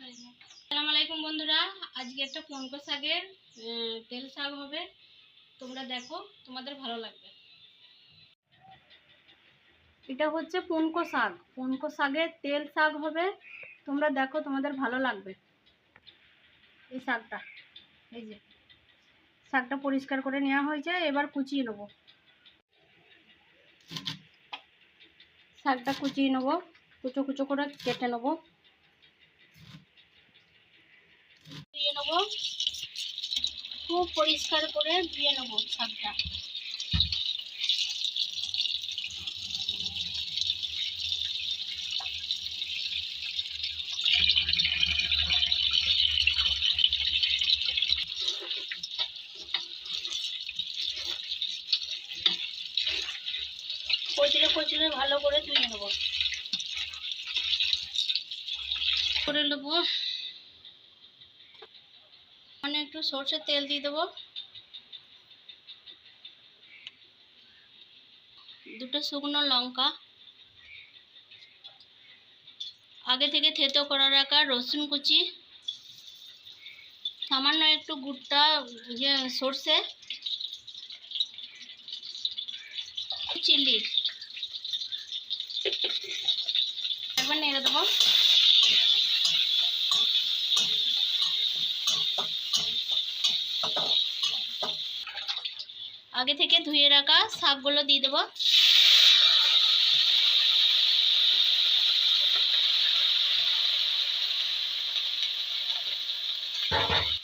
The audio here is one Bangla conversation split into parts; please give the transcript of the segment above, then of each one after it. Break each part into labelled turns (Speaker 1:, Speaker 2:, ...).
Speaker 1: আসসালামু আলাইকুম বন্ধুরা, আজকে একটা পনকো শাকের তেল শাক হবে। তোমরা দেখো, তোমাদের ভালো লাগবে। এটা হচ্ছে পনকো শাক। পনকো শাকের তেল শাক হবে। তোমরা দেখো, তোমাদের ভালো লাগবে। এই শাকটা, এই যে শাকটা পরিষ্কার করে নেওয়া হয়েছে, এবার কুচিয়ে নেব। শাকটা কুচিয়ে নেব, কুচো কুচো করে কেটে নেব। ধুয়ে নেব, খুব পরিষ্কার করে ধুয়ে নেব শাকটা। কচলে কচলে ভালো করে ধুয়ে নেব। করে নেব, মানে একটু সরষের তেল দিয়ে দেবো। দুটো শুকনো লঙ্কা, আগে থেকে থেতো করে রাখা রসুন কুচি, সামান্য একটু গুঁড়টা সর্ষে, চিলি। একবার নেড়ে দেবো। আগে থেকে ধুয়ে রাখা শাকগুলো দিয়ে দেবো।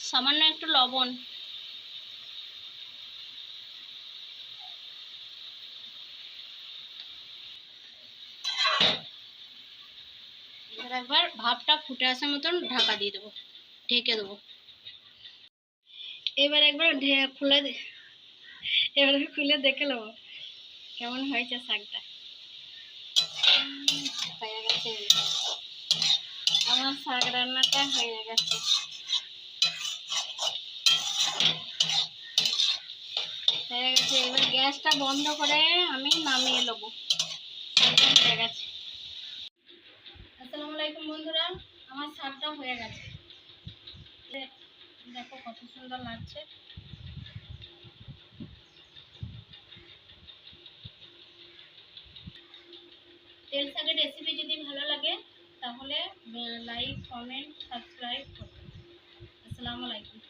Speaker 1: সামান্য একটু লবণ। একবার ভাপটা ফুটে আসার মতন ঢাকা দিয়ে দেবো, ঢেকে দেবো। এবার একবার খুলে দেখে নেবো কেমন হয়েছে শাকটা। হয়ে গেছে, আমার শাক রান্নাটা হয়ে গেছে। এবার গ্যাসটা বন্ধ করে আমি নামিয়ে নেবো। হয়ে গেছে। আসসালামু আলাইকুম বন্ধুরা, আমার শাকটা হয়ে গেছে। দেখো কত সুন্দর লাগছে। তেল শাকের রেসিপি যদি ভালো লাগে তাহলে লাইক, কমেন্ট, সাবস্ক্রাইব করুন। আসসালামু আলাইকুম।